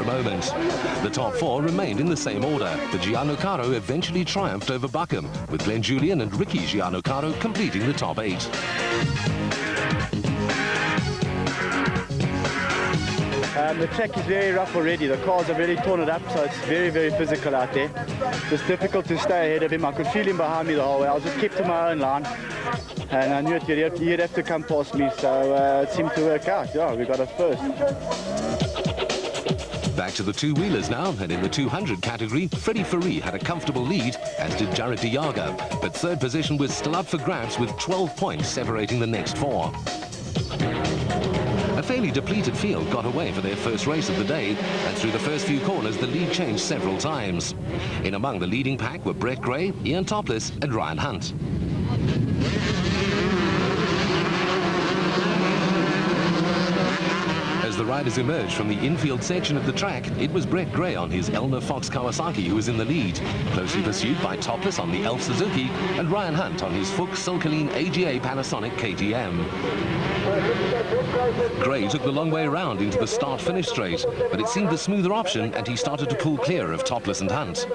a moment. The top four remained in the same order, but Gianlucaro eventually triumphed over Buckham, with Glenn Julian and Ricky Gianlucaro completing the top 8. The track is very rough already. The cars have really torn it up, so it's very, very physical out there. It's difficult to stay ahead of him. I could feel him behind me the whole way. I was just kept to my own line, and I knew he'd have to come past me, so it seemed to work out. Yeah, we got it first. Back to the two-wheelers now, and in the 200 category, Freddie Fourie had a comfortable lead, as did Jared de Jager, but third position was still up for grabs with 12 points separating the next four. A fairly depleted field got away for their first race of the day, and through the first few corners the lead changed several times. In among the leading pack were Brett Gray, Ian Topless and Ryan Hunt. As the riders emerged from the infield section of the track, it was Brett Gray on his Elner Fox Kawasaki who was in the lead, closely pursued by Topless on the Elf Suzuki and Ryan Hunt on his Fuchs Silkaline AGA Panasonic KTM. Gray took the long way around into the start-finish straight, but it seemed the smoother option and he started to pull clear of Topless and Hunt.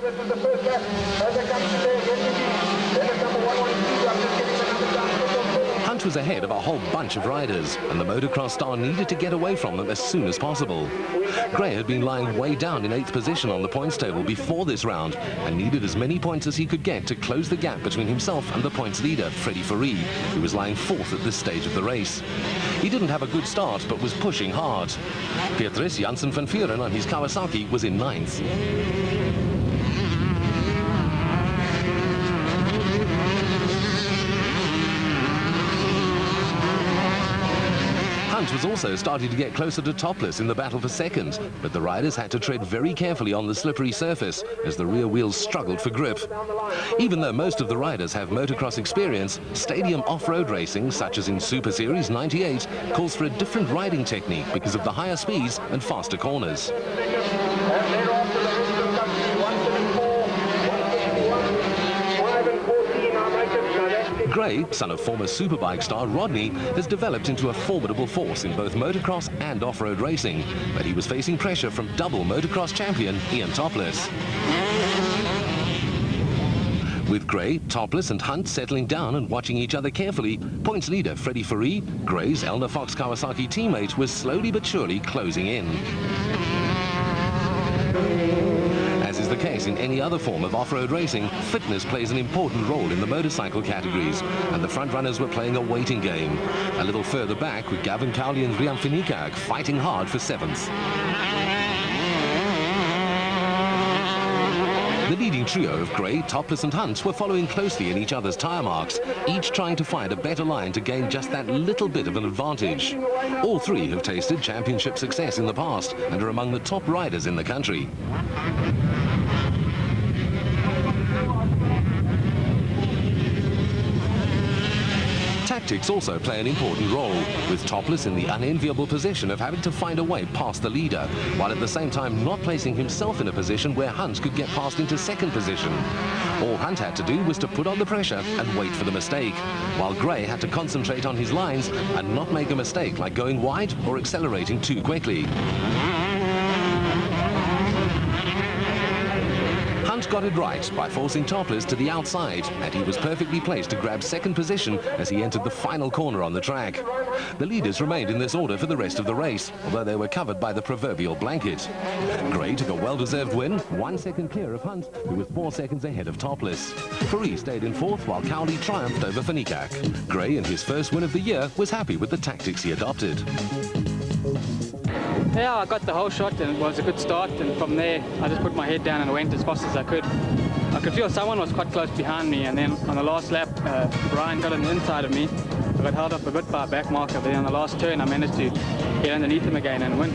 Hunt was ahead of a whole bunch of riders, and the motocross star needed to get away from them as soon as possible. Gray had been lying way down in 8th position on the points table before this round and needed as many points as he could get to close the gap between himself and the points leader, Freddie Fourie, who was lying 4th at this stage of the race. He didn't have a good start, but was pushing hard. Petrus Janssen van Vuren on his Kawasaki was in 9th. Hunt was also starting to get closer to Topless in the battle for second, but the riders had to tread very carefully on the slippery surface as the rear wheels struggled for grip. Even though most of the riders have motocross experience, stadium off-road racing, such as in Super Series 98, calls for a different riding technique because of the higher speeds and faster corners. Gray, son of former Superbike star Rodney, has developed into a formidable force in both motocross and off-road racing, but he was facing pressure from double motocross champion Ian Topless. With Gray, Topless and Hunt settling down and watching each other carefully, points leader Freddie Fourie, Gray's Elner Fox Kawasaki teammate, was slowly but surely closing in. As is the case in any other form of off-road racing, fitness plays an important role in the motorcycle categories, and the front-runners were playing a waiting game. A little further back with Gavin Cowley and Rian Finikak fighting hard for 7th. The leading trio of Gray, Topless and Hunt were following closely in each other's tyre marks, each trying to find a better line to gain just that little bit of an advantage. All three have tasted championship success in the past and are among the top riders in the country. Tactics also play an important role, with Topless in the unenviable position of having to find a way past the leader, while at the same time not placing himself in a position where Hunt could get past into 2nd position. All Hunt had to do was to put on the pressure and wait for the mistake, while Gray had to concentrate on his lines and not make a mistake like going wide or accelerating too quickly. Hunt got it right by forcing Topless to the outside, and he was perfectly placed to grab 2nd position as he entered the final corner on the track. The leaders remained in this order for the rest of the race, although they were covered by the proverbial blanket. Gray took a well-deserved win, 1 second clear of Hunt, who was 4 seconds ahead of Topless. Fourie stayed in 4th, while Cowley triumphed over Finikak. Gray, in his first win of the year, was happy with the tactics he adopted. Yeah, I got the whole shot and it was a good start, and from there I just put my head down and went as fast as I could. I could feel someone was quite close behind me, and then on the last lap Brian got on the inside of me. I got held up a bit by a back marker, but then on the last turn I managed to get underneath him again and win.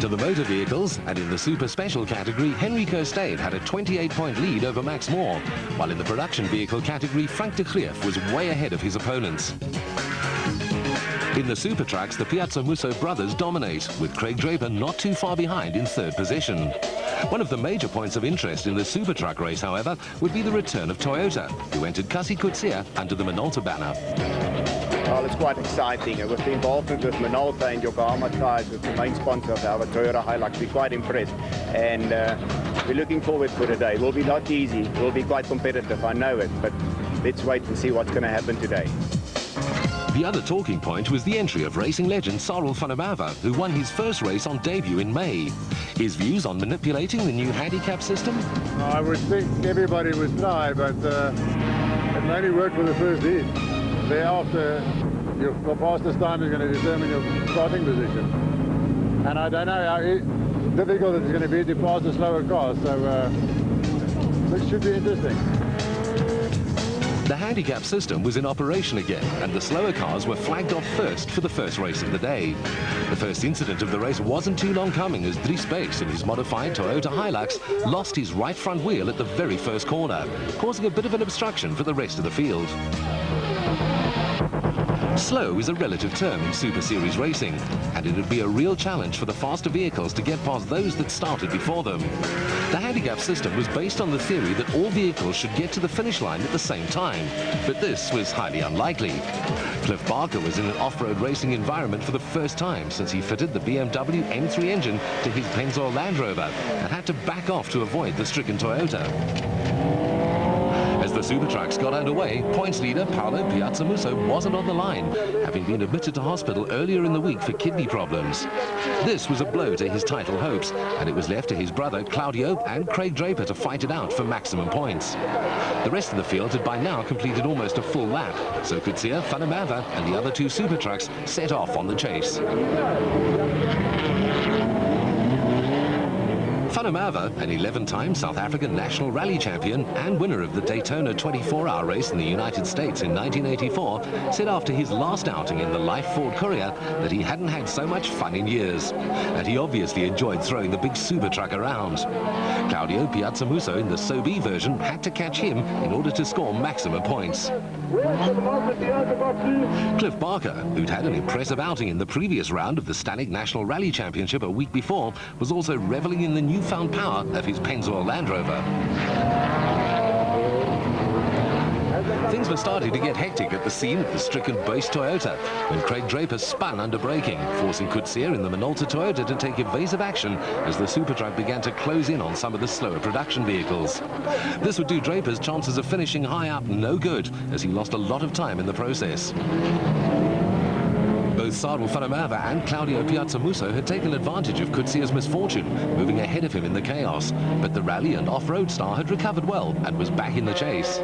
To the motor vehicles, and in the super special category, Henrico Stade had a 28-point lead over Max Moore, while in the production vehicle category, Frank de Greef was way ahead of his opponents. In the super trucks, the Piazza Musso brothers dominate, with Craig Draper not too far behind in 3rd position. One of the major points of interest in the super truck race, however, would be the return of Toyota, who entered Kasi Kutsia under the Minolta banner. Well, it's quite exciting. With the involvement with Minolta and Yokohama Tires, with the main sponsor of our Toyota Hilux, we're quite impressed. And we're looking forward for today. It will be not easy. It will be quite competitive, I know it. But let's wait and see what's going to happen today. The other talking point was the entry of racing legend Sarel van der Merwe, who won his first race on debut in May. His views on manipulating the new handicap system? I would think everybody would try, but it may only work for the first heat. Thereafter, your fastest time is going to determine your starting position. And I don't know how difficult it's going to be to pass the slower cars, so this should be interesting. The handicap system was in operation again, and the slower cars were flagged off first for the first race of the day. The first incident of the race wasn't too long coming, as Dries Baes in his modified Toyota Hilux lost his right front wheel at the very first corner, causing a bit of an obstruction for the rest of the field. Slow is a relative term in Super Series racing, and it would be a real challenge for the faster vehicles to get past those that started before them. The handicap system was based on the theory that all vehicles should get to the finish line at the same time, but this was highly unlikely. Cliff Barker was in an off-road racing environment for the first time since he fitted the BMW M3 engine to his Pennzoil Land Rover and had to back off to avoid the stricken Toyota. As the Super Trucks got underway, points leader Paolo Piazzamuso wasn't on the line, having been admitted to hospital earlier in the week for kidney problems. This was a blow to his title hopes, and it was left to his brother Claudio and Craig Draper to fight it out for maximum points. The rest of the field had by now completed almost a full lap, so Coetzee, van der Merwe and the other two Super Trucks set off on the chase. Van der Merwe, an 11-time South African national rally champion and winner of the Daytona 24-hour race in the United States in 1984, said after his last outing in the Life Ford Courier that he hadn't had so much fun in years, and he obviously enjoyed throwing the big Super Truck around. Claudio Piazzamuso in the Sobe version had to catch him in order to score maximum points. Cliff Barker, who'd had an impressive outing in the previous round of the Stanek National Rally Championship a week before, was also reveling in the newfound power of his Pennzoil Land Rover. Things were starting to get hectic at the scene of the stricken Baes Toyota when Craig Draper spun under braking, forcing Coetzee in the Minolta Toyota to take evasive action as the Super Truck began to close in on some of the slower production vehicles. This would do Draper's chances of finishing high up no good, as he lost a lot of time in the process. Both Sarel van der Merwe and Claudio Piazzamuso had taken advantage of Coetzee's misfortune, moving ahead of him in the chaos. But the rally and off-road star had recovered well and was back in the chase.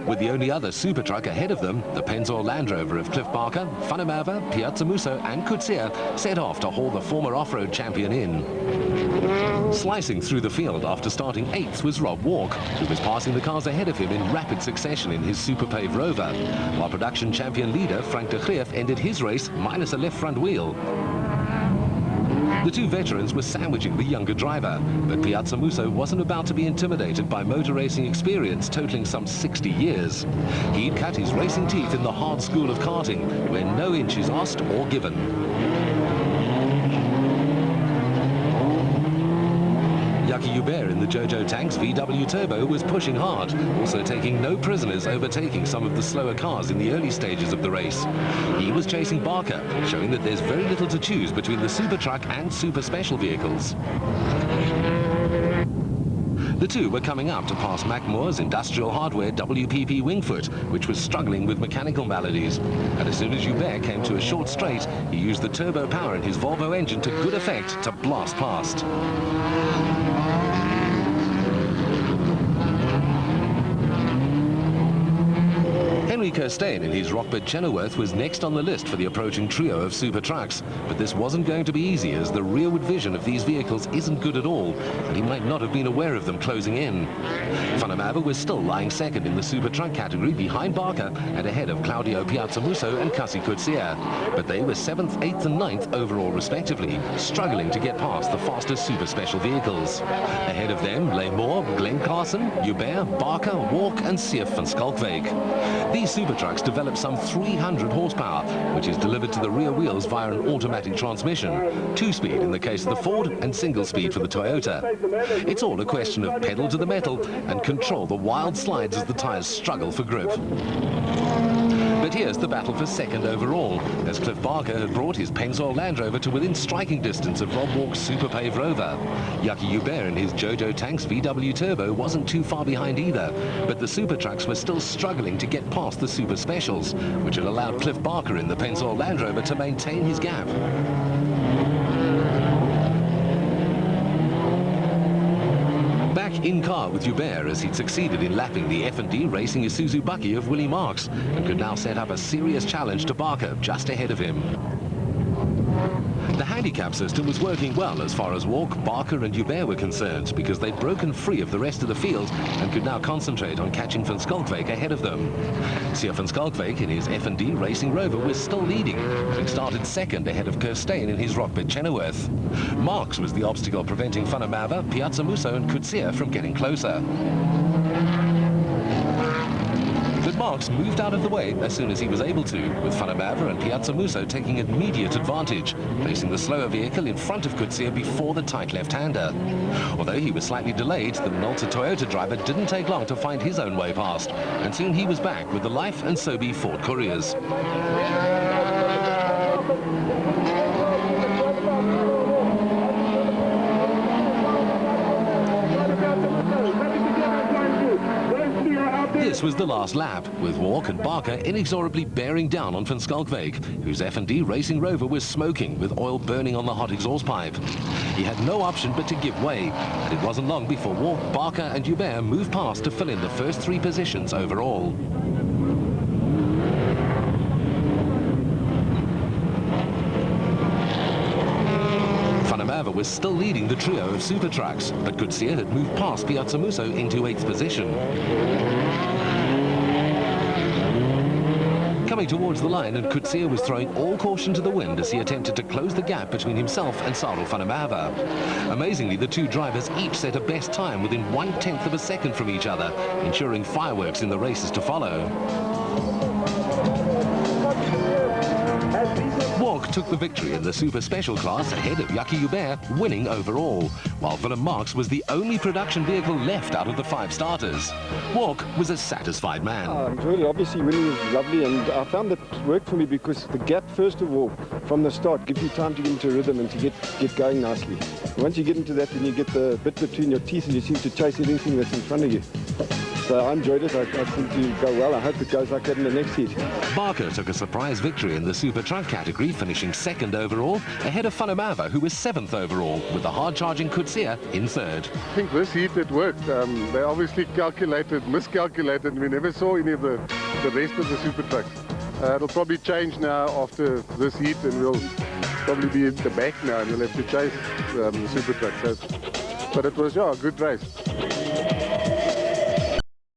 With the only other Super Truck ahead of them, the Pennzoil Land Rover of Cliff Barker, van der Merwe, Piazzamuso and Coetzee set off to haul the former off-road champion in. Slicing through the field after starting 8th was Rob Walk, who was passing the cars ahead of him in rapid succession in his Super Pave Rover, while production champion leader Frank de Greef ended his race minus a left front wheel. The two veterans were sandwiching the younger driver, but Piazzamuso wasn't about to be intimidated by motor racing experience totaling some 60 years. He'd cut his racing teeth in the hard school of karting, where no inch is asked or given. Jackie Hubert in the Jojo Tanks VW Turbo was pushing hard, also taking no prisoners, overtaking some of the slower cars in the early stages of the race. He was chasing Barker, showing that there's very little to choose between the Super Truck and Super Special vehicles. The two were coming up to pass Macmore's Industrial Hardware WPP Wingfoot, which was struggling with mechanical maladies. And as soon as Hubert came to a short straight, he used the turbo power in his Volvo engine to good effect to blast past. Henry Kirstein in his Rockbird Chenoweth was next on the list for the approaching trio of Super Trucks, but this wasn't going to be easy, as the rearward vision of these vehicles isn't good at all, and he might not have been aware of them closing in. Van der Merwe was still lying second in the Super Truck category behind Barker and ahead of Claudio Piazzamuso and Cassie Coetzee, but they were 7th, 8th and 9th overall respectively, struggling to get past the faster Super Special vehicles. Ahead of them lay Moore, Glenn Carson, Hubert, Barker, Walk and Sief van Schalkwyk. These Super Trucks develop some 300 horsepower, which is delivered to the rear wheels via an automatic transmission, 2-speed in the case of the Ford and single-speed for the Toyota. It's all a question of pedal to the metal and control the wild slides as the tyres struggle for grip. But But here's the battle for second overall, as Cliff Barker had brought his Pennzoil Land Rover to within striking distance of Rob Walk's Super Pave Rover. Yucky Hubert in his Jojo Tanks VW Turbo wasn't too far behind either, but the Super Trucks were still struggling to get past the Super Specials, which had allowed Cliff Barker in the Pennzoil Land Rover to maintain his gap. Back in car with Hubert as he'd succeeded in lapping the F&D Racing Isuzu Bucky of Willie Marks and could now set up a serious challenge to Barker just ahead of him. The handicap system was working well as far as Walk, Barker and Hubert were concerned because they'd broken free of the rest of the field and could now concentrate on catching Van Schalkwyk ahead of them. Siya Van Schalkwyk in his F&D Racing Rover was still leading, having started second ahead of Kirstein in his Rockbit Chenoweth. Marks was the obstacle preventing Van der Merwe, Piazza Musso and Coetzee from getting closer. But Marks moved out of the way as soon as he was able to, with Van der Merwe and Piazza Musso taking immediate advantage, placing the slower vehicle in front of Coetzee before the tight left-hander. Although he was slightly delayed, the Minolta Toyota driver didn't take long to find his own way past, and soon he was back with the Life and Sobe Ford Couriers. This was the last lap, with Walk and Barker inexorably bearing down on Van Schalkwyk, whose F&D Racing Rover was smoking with oil burning on the hot exhaust pipe. He had no option but to give way, and it wasn't long before Walk, Barker and Hubert moved past to fill in the first three positions overall. Van der Merwe was still leading the trio of super trucks, but Coetzee had moved past Piazza Musso into 8th position. Coming towards the line, and Coetzee was throwing all caution to the wind as he attempted to close the gap between himself and Sarel van der Merwe. Amazingly, the two drivers each set a best time within 1/10 of a second from each other, ensuring fireworks in the races to follow. Walk took the victory in the Super Special class ahead of Yucky Hubert, winning overall, while Willem Marks was the only production vehicle left out of the 5 starters. Walk was a satisfied man. I enjoyed it. Obviously, winning was lovely, and I found that it worked for me because the gap, first of all, from the start, gives you time to get into a rhythm and to get going nicely. Once you get into that, then you get the bit between your teeth and you seem to chase anything that's in front of you. So I enjoyed it. I think to go well. I hope it goes like that in the next heat. Barker took a surprise victory in the Super Truck category, finishing 2nd overall, ahead of Van der Merwe, who was 7th overall, with the hard-charging Coetzee in 3rd. I think this heat it worked. They obviously miscalculated. We never saw any of the rest of the super trucks. It'll probably change now after this heat, and we'll probably be at the back now, and we'll have to chase the super trucks. But it was a good race.